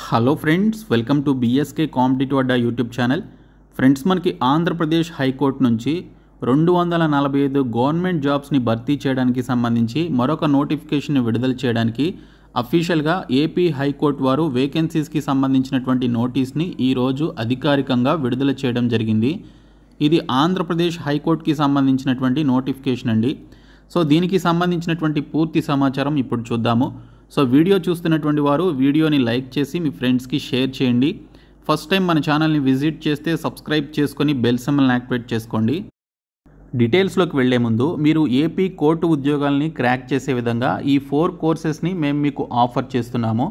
Hello friends, welcome to BSK competitive Adda YouTube channel. Friends, మనకి Andhra Pradesh high court నుంచి 245 government జాబ్స్ని భర్తీ చేయడానికి సంబంధించి మరొక నోటిఫికేషన్ విడుదల చేయడానికి అఫీషియల్గా ఏపీ హైకోర్టు వారు వేకెన్సీస్కి సంబంధించినటువంటి నోటీస్ని ఈరోజు అధికారికంగా విడుదల చేయడం జరిగింది. ఇది ఆంధ్రప్రదేశ్ హైకోర్టుకి సంబంధించినటువంటి నోటిఫికేషన్ అండి. సో దీనికి సంబంధించినటువంటి పూర్తి సమాచారం ఇప్పుడు చూద్దాము. సో వీడియో చూస్తున్నటువంటి వారు వీడియోని లైక్ చేసి మీ ఫ్రెండ్స్కి షేర్ చేయండి. ఫస్ట్ టైం మన ఛానల్ని విజిట్ చేస్తే సబ్స్క్రైబ్ చేసుకొని బెల్ సింబల్ని యాక్టివేట్ చేసుకోండి. డీటెయిల్స్లోకి వెళ్లే ముందు మీరు ఏపీ కోర్టు ఉద్యోగాల్ని క్రాక్ చేసే విధంగా ఈ 4 కోర్సెస్ని మేము మీకు ఆఫర్ చేస్తున్నాము.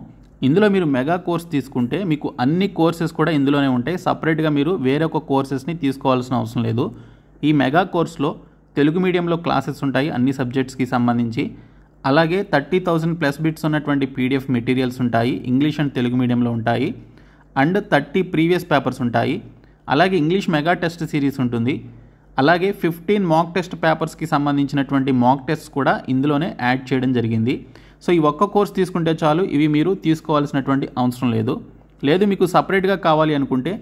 ఇందులో మీరు మెగా కోర్స్ తీసుకుంటే మీకు అన్ని కోర్సెస్ కూడా ఇందులోనే ఉంటాయి. సపరేట్గా మీరు వేరొక కోర్సెస్ని తీసుకోవాల్సిన అవసరం లేదు. ఈ మెగా కోర్స్లో తెలుగు మీడియంలో క్లాసెస్ ఉంటాయి అన్ని సబ్జెక్ట్స్కి సంబంధించి. అలాగే 30,000 ప్లస్ బిట్స్ ఉన్నటువంటి పీడిఎఫ్ మెటీరియల్స్ ఉంటాయి. ఇంగ్లీష్ అండ్ తెలుగు మీడియంలో ఉంటాయి. అండ్ 30 ప్రీవియస్ పేపర్స్ ఉంటాయి. అలాగే ఇంగ్లీష్ మెగా టెస్ట్ సిరీస్ ఉంటుంది. అలాగే 15 మాక్ టెస్ట్ పేపర్స్కి సంబంధించినటువంటి మాక్ టెస్ట్ కూడా ఇందులోనే యాడ్ చేయడం జరిగింది. సో ఈ ఒక్క కోర్స్ తీసుకుంటే చాలు, ఇవి మీరు తీసుకోవాల్సినటువంటి అవసరం లేదు మీకు సపరేట్గా కావాలి అనుకుంటే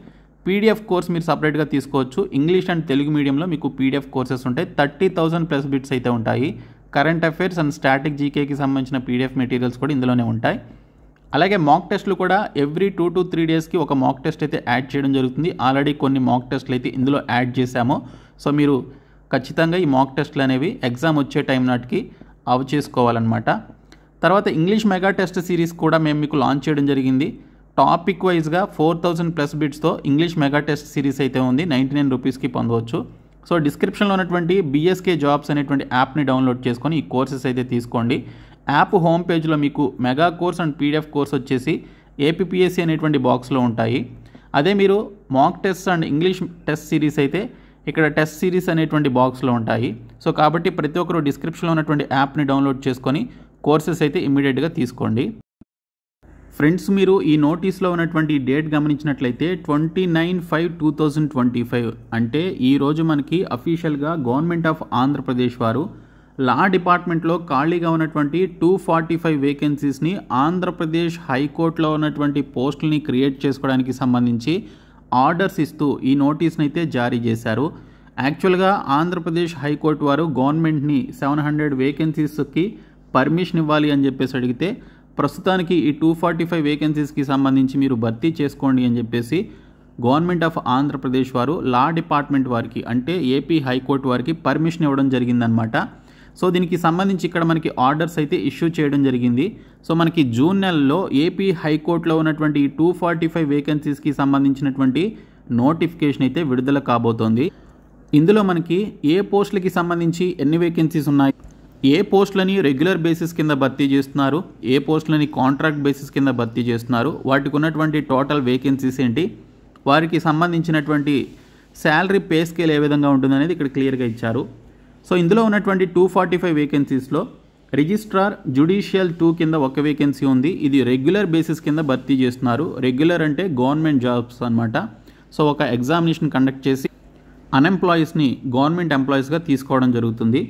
పీడిఎఫ్ కోర్స్ మీరు సపరేట్గా తీసుకోవచ్చు. ఇంగ్లీష్ అండ్ తెలుగు మీడియంలో మీకు పీడిఎఫ్ కోర్సెస్ ఉంటాయి. 30,000 ప్లస్ బిట్స్ అయితే ఉంటాయి. కరెంట్ అఫైర్స్ అండ్ స్టాటిక్ జీకేకి సంబంధించిన పీడిఎఫ్ మెటీరియల్స్ కూడా ఇందులోనే ఉంటాయి. అలాగే మాక్ టెస్ట్లు కూడా ఎవ్రీ 2 to 3 డేస్కి ఒక మాక్ టెస్ట్ అయితే యాడ్ చేయడం జరుగుతుంది. ఆల్రెడీ కొన్ని మాక్ టెస్ట్లు అయితే ఇందులో యాడ్ చేశాము. సో మీరు ఖచ్చితంగా ఈ మాక్ టెస్ట్లు అనేవి ఎగ్జామ్ వచ్చే టైం నాటికి అవి చేసుకోవాలన్నమాట. తర్వాత ఇంగ్లీష్ మెగా టెస్ట్ సిరీస్ కూడా మేము మీకు లాంచ్ చేయడం జరిగింది. టాపిక్ వైజ్గా 4,000 ప్లస్ బిట్స్తో ఇంగ్లీష్ మెగా టెస్ట్ సిరీస్ అయితే ఉంది. 99 రూపీస్కి పొందవచ్చు. సో డిస్క్రిప్షన్లో ఉన్నటువంటి బీఎస్కే జాబ్స్ అనేటువంటి యాప్ని డౌన్లోడ్ చేసుకొని ఈ కోర్సెస్ అయితే తీసుకోండి. యాప్ హోమ్ పేజ్లో మీకు mega course and PDF course వచ్చేసి ఏపీపీఎస్సీ అనేటువంటి బాక్స్లో ఉంటాయి. అదే మీరు mock test and English test series అయితే ఇక్కడ టెస్ట్ సిరీస్ అనేటువంటి బాక్స్లో ఉంటాయి. సో కాబట్టి ప్రతి ఒక్కరు డిస్క్రిప్షన్లో ఉన్నటువంటి యాప్ని డౌన్లోడ్ చేసుకొని కోర్సెస్ అయితే ఇమీడియట్గా తీసుకోండి. ఫ్రెండ్స్, మీరు ఈ నోటీస్లో ఉన్నటువంటి డేట్ గమనించినట్లయితే 29/5/2025 అంటే ఈరోజు మనకి అఫీషియల్గా గవర్నమెంట్ ఆఫ్ ఆంధ్రప్రదేశ్ వారు లా డిపార్ట్మెంట్లో ఖాళీగా ఉన్నటువంటి 245 వేకెన్సీస్ని ఆంధ్రప్రదేశ్ హైకోర్టులో ఉన్నటువంటి పోస్టుల్ని క్రియేట్ చేసుకోవడానికి సంబంధించి ఆర్డర్స్ ఇస్తూ ఈ నోటీస్ని అయితే జారీ చేశారు. యాక్చువల్గా ఆంధ్రప్రదేశ్ హైకోర్టు వారు గవర్నమెంట్ని 700 వేకెన్సీస్కి పర్మిషన్ ఇవ్వాలి అని చెప్పేసి అడిగితే ప్రస్తుతానికి ఈ 245 వేకెన్సీస్కి సంబంధించి మీరు భర్తీ చేసుకోండి అని చెప్పేసి గవర్నమెంట్ ఆఫ్ ఆంధ్రప్రదేశ్ వారు లా డిపార్ట్మెంట్ వారికి అంటే ఏపీ హైకోర్టు వారికి పర్మిషన్ ఇవ్వడం జరిగిందనమాట. సో దీనికి సంబంధించి ఇక్కడ మనకి ఆర్డర్స్ అయితే ఇష్యూ చేయడం జరిగింది. సో మనకి జూన్ నెలలో ఏపీ హైకోర్టులో ఉన్నటువంటి ఈ 245 వేకెన్సీస్కి సంబంధించినటువంటి నోటిఫికేషన్ అయితే విడుదల కాబోతోంది. ఇందులో మనకి ఏ పోస్టులకి సంబంధించి ఎన్ని వేకెన్సీస్ ఉన్నాయి, ఏ పోస్టులని రెగ్యులర్ బేసిస్ కింద భర్తీ చేస్తున్నారు, ఏ పోస్టులని కాంట్రాక్ట్ బేసిస్ కింద భర్తీ చేస్తున్నారు, వాటికి ఉన్నటువంటి టోటల్ వేకెన్సీస్ ఏంటి, వారికి సంబంధించినటువంటి శాలరీ పే స్కేల్ ఏ విధంగా ఉంటుందనేది ఇక్కడ క్లియర్గా ఇచ్చారు. సో ఇందులో ఉన్నటువంటి 245 వేకెన్సీస్లో రిజిస్ట్రార్ జ్యుడిషియల్ 2 కింద ఒక వేకెన్సీ ఉంది. ఇది రెగ్యులర్ బేసిస్ కింద భర్తీ చేస్తున్నారు. రెగ్యులర్ అంటే గవర్నమెంట్ జాబ్స్ అనమాట. సో ఒక ఎగ్జామినేషన్ కండక్ట్ చేసి అన్ఎంప్లాయీస్ని గవర్నమెంట్ ఎంప్లాయీస్గా తీసుకోవడం జరుగుతుంది.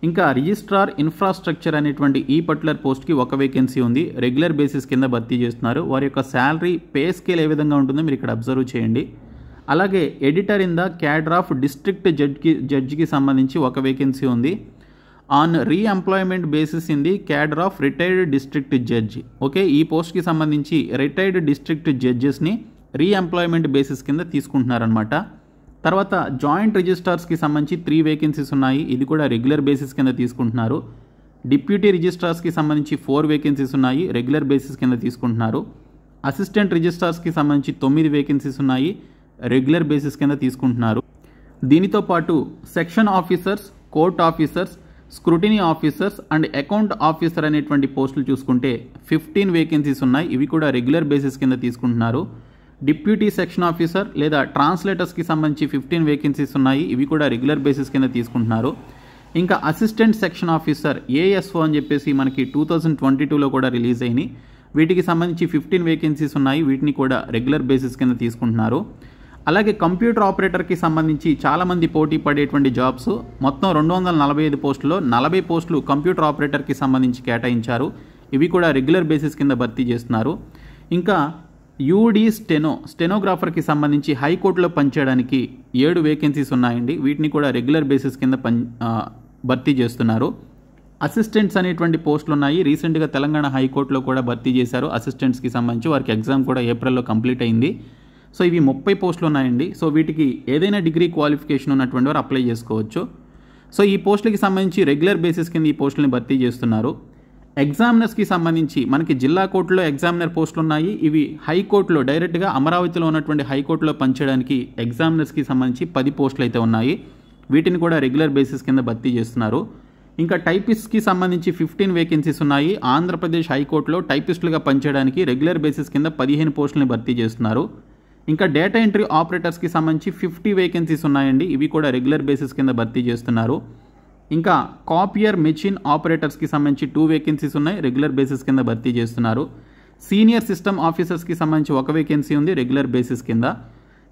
ఇంకా రిజిస్ట్రార్ ఇన్ఫ్రాస్ట్రక్చర్ అనేటువంటి ఈ పర్టికులర్ పోస్ట్కి ఒక వేకెన్సీ ఉంది. రెగ్యులర్ బేసిస్ కింద భర్తీ చేస్తున్నారు. వారి యొక్క శాలరీ పే స్కేల్ ఏ విధంగా ఉంటుందో మీరు ఇక్కడ అబ్జర్వ్ చేయండి. అలాగే editor in the cadre of district జడ్జికి సంబంధించి ఒక వేకెన్సీ ఉంది. On reemployment basis in the cadre of retired district judge. Okay, ఈ పోస్ట్కి సంబంధించి రిటైర్డ్ డిస్ట్రిక్ట్ జడ్జెస్ని రీఎంప్లాయ్మెంట్ బేసిస్ కింద తీసుకుంటున్నారనమాట. తర్వాత జాయింట్ రిజిస్ట్రార్స్కి సంబంధించి 3 వేకెన్సీస్ ఉన్నాయి. ఇది కూడా రెగ్యులర్ బేసిస్ కింద తీసుకుంటున్నారు. డిప్యూటీ రిజిస్ట్రార్స్కి సంబంధించి 4 వేకెన్సీస్ ఉన్నాయి. రెగ్యులర్ బేసిస్ కింద తీసుకుంటున్నారు. అసిస్టెంట్ రిజిస్ట్రార్స్కి సంబంధించి 9 వేకెన్సీస్ ఉన్నాయి. రెగ్యులర్ బేసిస్ కింద తీసుకుంటున్నారు. దీనితో పాటు section officers, court officers, scrutiny officers and account officer అనేటువంటి పోస్టులు చూసుకుంటే 15 వేకెన్సీస్ ఉన్నాయి. ఇవి కూడా రెగ్యులర్ బేసిస్ కింద తీసుకుంటున్నారు. డిప్యూటీ సెక్షన్ ఆఫీసర్ లేదా ట్రాన్స్లేటర్స్కి సంబంధించి 15 వేకెన్సీస్ ఉన్నాయి. ఇవి కూడా రెగ్యులర్ బేసిస్ కింద తీసుకుంటున్నారు. ఇంకా అసిస్టెంట్ సెక్షన్ ఆఫీసర్ ఏఎస్ఓ అని చెప్పేసి మనకి 2022లో కూడా రిలీజ్ అయినాయి. వీటికి సంబంధించి 15 వేకెన్సీస్ ఉన్నాయి. వీటిని కూడా రెగ్యులర్ బేసిస్ కింద తీసుకుంటున్నారు. అలాగే కంప్యూటర్ ఆపరేటర్కి సంబంధించి చాలామంది పోటీ పడేటువంటి జాబ్స్ మొత్తం 245 పోస్టుల్లో 40 పోస్టులు కంప్యూటర్ ఆపరేటర్కి సంబంధించి కేటాయించారు. ఇవి కూడా రెగ్యులర్ బేసిస్ కింద భర్తీ చేస్తున్నారు. ఇంకా యూడీ స్టెనోగ్రాఫర్కి సంబంధించి హైకోర్టులో పనిచేయడానికి 7 వేకెన్సీస్ ఉన్నాయండి. వీటిని కూడా రెగ్యులర్ బేసిస్ కింద భర్తీ చేస్తున్నారు. అసిస్టెంట్స్ అనేటువంటి పోస్టులు ఉన్నాయి. రీసెంట్గా తెలంగాణ హైకోర్టులో కూడా భర్తీ చేశారు అసిస్టెంట్స్కి సంబంధించి. వారికి ఎగ్జామ్ కూడా ఏప్రిల్లో కంప్లీట్ అయింది. సో ఇవి 30 పోస్టులు ఉన్నాయండి. సో వీటికి ఏదైనా డిగ్రీ క్వాలిఫికేషన్ ఉన్నటువంటి వారు అప్లై చేసుకోవచ్చు. సో ఈ పోస్టులకి సంబంధించి రెగ్యులర్ బేసిస్ కింద ఈ పోస్టులని భర్తీ చేస్తున్నారు. ఎగ్జామినర్స్కి సంబంధించి మనకి జిల్లా కోర్టులో ఎగ్జామినర్ పోస్టులు ఉన్నాయి. ఇవి హైకోర్టులో డైరెక్ట్గా అమరావతిలో ఉన్నటువంటి హైకోర్టులో పనిచేయడానికి ఎగ్జామినర్స్కి సంబంధించి 10 పోస్టులు అయితే ఉన్నాయి. వీటిని కూడా రెగ్యులర్ బేసిస్ కింద భర్తీ చేస్తున్నారు. ఇంకా టైపిస్ట్కి సంబంధించి 15 వేకెన్సీస్ ఉన్నాయి. ఆంధ్రప్రదేశ్ హైకోర్టులో టైపిస్టులుగా పనిచేయడానికి రెగ్యులర్ బేసిస్ కింద 15 పోస్టులని భర్తీ చేస్తున్నారు. ఇంకా డేటా ఎంట్రీ ఆపరేటర్స్కి సంబంధించి 50 వేకెన్సీస్ ఉన్నాయండి. ఇవి కూడా రెగ్యులర్ బేసిస్ కింద భర్తీ చేస్తున్నారు. ఇంకా కాపియర్ మెషిన్ ఆపరేటర్స్కి సంబంధించి 2 వేకెన్సీస్ ఉన్నాయి. రెగ్యులర్ బేసిస్ కింద భర్తీ చేస్తున్నారు. సీనియర్ సిస్టమ్ ఆఫీసర్స్కి సంబంధించి 1 వేకెన్సీ ఉంది రెగ్యులర్ బేసిస్ కింద.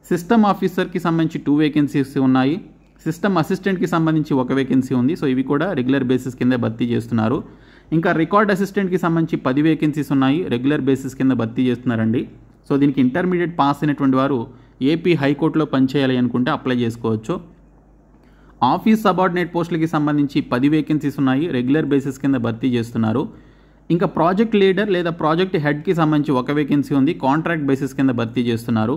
సిస్టమ్ ఆఫీసర్కి సంబంధించి 2 వేకెన్సీస్ ఉన్నాయి. సిస్టమ్ అసిస్టెంట్కి సంబంధించి 1 వేకెన్సీ ఉంది. సో ఇవి కూడా రెగ్యులర్ బేసిస్ కింద భర్తీ చేస్తున్నారు. ఇంకా రికార్డ్ అసిస్టెంట్కి సంబంధించి 10 వేకెన్సీస్ ఉన్నాయి. రెగ్యులర్ బేసిస్ కింద భర్తీ చేస్తున్నారండి. సో దీనికి ఇంటర్మీడియట్ పాస్ అయినటువంటి వారు ఏపీ హైకోర్టులో పనిచేయాలి అనుకుంటే అప్లై చేసుకోవచ్చు. ఆఫీస్ సబార్డినేట్ పోస్టులకి సంబంధించి 10 వేకెన్సీస్ ఉన్నాయి. రెగ్యులర్ బేసిస్ కింద భర్తీ చేస్తున్నారు. ఇంకా ప్రాజెక్ట్ లీడర్ లేదా ప్రాజెక్ట్ హెడ్కి సంబంధించి 1 వేకెన్సీ ఉంది. కాంట్రాక్ట్ బేసిస్ కింద భర్తీ చేస్తున్నారు.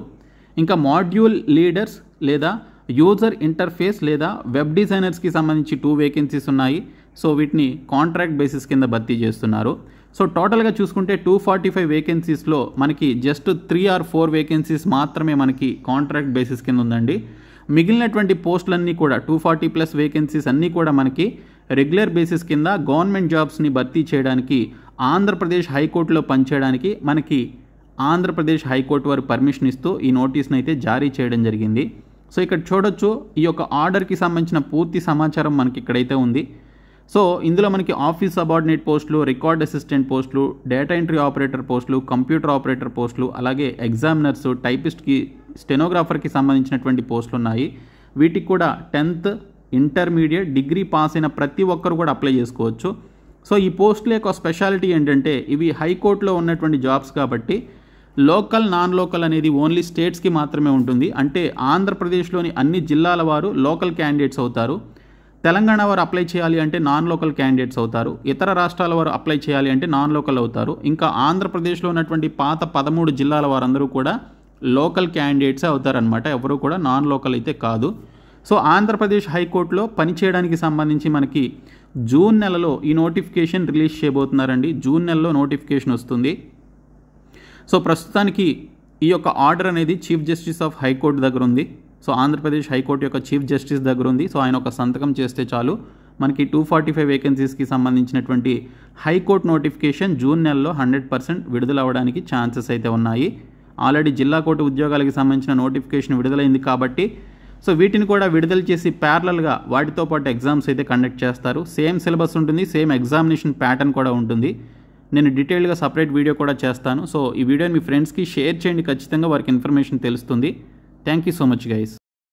ఇంకా మాడ్యూల్ లీడర్స్ లేదా యూజర్ ఇంటర్ఫేస్ లేదా వెబ్ డిజైనర్స్కి సంబంధించి 2 వేకెన్సీస్ ఉన్నాయి. సో వీటిని కాంట్రాక్ట్ బేసిస్ కింద భర్తీ చేస్తున్నారు. సో టోటల్గా చూసుకుంటే 245 వేకెన్సీస్లో మనకి జస్ట్ 3 or 4 వేకెన్సీస్ మాత్రమే మనకి కాంట్రాక్ట్ బేసిస్ కింద ఉందండి. మిగిలినటువంటి పోస్టులన్నీ కూడా 240+ వేకెన్సీస్ అన్నీ కూడా మనకి రెగ్యులర్ బేసిస్ కింద గవర్నమెంట్ జాబ్స్ని భర్తీ చేయడానికి ఆంధ్రప్రదేశ్ హైకోర్టులో పనిచేయడానికి మనకి ఆంధ్రప్రదేశ్ హైకోర్టు వారు పర్మిషన్ ఇస్తూ ఈ నోటీస్ని అయితే జారీ చేయడం జరిగింది. సో ఇక్కడ చూడొచ్చు ఈ యొక్క ఆర్డర్కి సంబంధించిన పూర్తి సమాచారం మనకి ఇక్కడైతే ఉంది. సో ఇందులో మనకి ఆఫీస్ సబార్డినేట్ పోస్టులు, రికార్డ్ అసిస్టెంట్ పోస్టులు, డేటా ఎంట్రీ ఆపరేటర్ పోస్టులు, కంప్యూటర్ ఆపరేటర్ పోస్టులు, అలాగే ఎగ్జామినర్స్, టైపిస్ట్కి, స్టెనోగ్రాఫర్కి సంబంధించినటువంటి పోస్టులు ఉన్నాయి. వీటికి కూడా 10th, ఇంటర్మీడియట్, డిగ్రీ పాస్ అయిన ప్రతి ఒక్కరు కూడా అప్లై చేసుకోవచ్చు. సో ఈ పోస్టుల యొక్క స్పెషాలిటీ ఏంటంటే ఇవి హైకోర్టులో ఉన్నటువంటి జాబ్స్ కాబట్టి లోకల్, నాన్ లోకల్ అనేది ఓన్లీ స్టేట్స్కి మాత్రమే ఉంటుంది. అంటే ఆంధ్రప్రదేశ్లోని అన్ని జిల్లాల వారు లోకల్ క్యాండిడేట్స్ అవుతారు. తెలంగాణ వారు అప్లై చేయాలి అంటే నాన్ లోకల్ క్యాండిడేట్స్ అవుతారు. ఇతర రాష్ట్రాల వారు అప్లై చేయాలి అంటే నాన్ లోకల్ అవుతారు. ఇంకా ఆంధ్రప్రదేశ్లో ఉన్నటువంటి పాత 13 జిల్లాల వారందరూ కూడా లోకల్ క్యాండిడేట్సే అవుతారనమాట. ఎవరు కూడా నాన్ లోకల్ అయితే కాదు. సో ఆంధ్రప్రదేశ్ హైకోర్టులో పనిచేయడానికి సంబంధించి మనకి జూన్ నెలలో ఈ నోటిఫికేషన్ రిలీజ్ చేయబోతున్నారండి. జూన్ నెలలో నోటిఫికేషన్ వస్తుంది. సో ప్రస్తుతానికి ఈ యొక్క ఆర్డర్ అనేది చీఫ్ జస్టిస్ ఆఫ్ హైకోర్టు దగ్గర ఉంది. సో ఆంధ్రప్రదేశ్ హైకోర్టు యొక్క చీఫ్ జస్టిస్ దగ్గర ఉంది. సో ఆయన ఒక సంతకం చేస్తే చాలు మనకి 245 వేకెన్సీస్కి సంబంధించినటువంటి హైకోర్టు నోటిఫికేషన్ జూన్ నెలలో 100% విడుదల అవ్వడానికి ఛాన్సెస్ అయితే ఉన్నాయి. ఆల్రెడీ జిల్లా కోర్టు ఉద్యోగాలకు సంబంధించిన నోటిఫికేషన్ విడుదలైంది కాబట్టి సో వీటిని కూడా విడుదల చేసి ప్యారలల్గా వాటితో పాటు ఎగ్జామ్స్ అయితే కండక్ట్ చేస్తారు. సేమ్ సిలబస్ ఉంటుంది, సేమ్ ఎగ్జామినేషన్ ప్యాటర్న్ కూడా ఉంటుంది. నేను డీటెయిల్గా సపరేట్ వీడియో కూడా చేస్తాను. సో ఈ వీడియోని మీ ఫ్రెండ్స్కి షేర్ చేయండి. ఖచ్చితంగా వారికి ఇన్ఫర్మేషన్ తెలుస్తుంది. Thank you so much guys.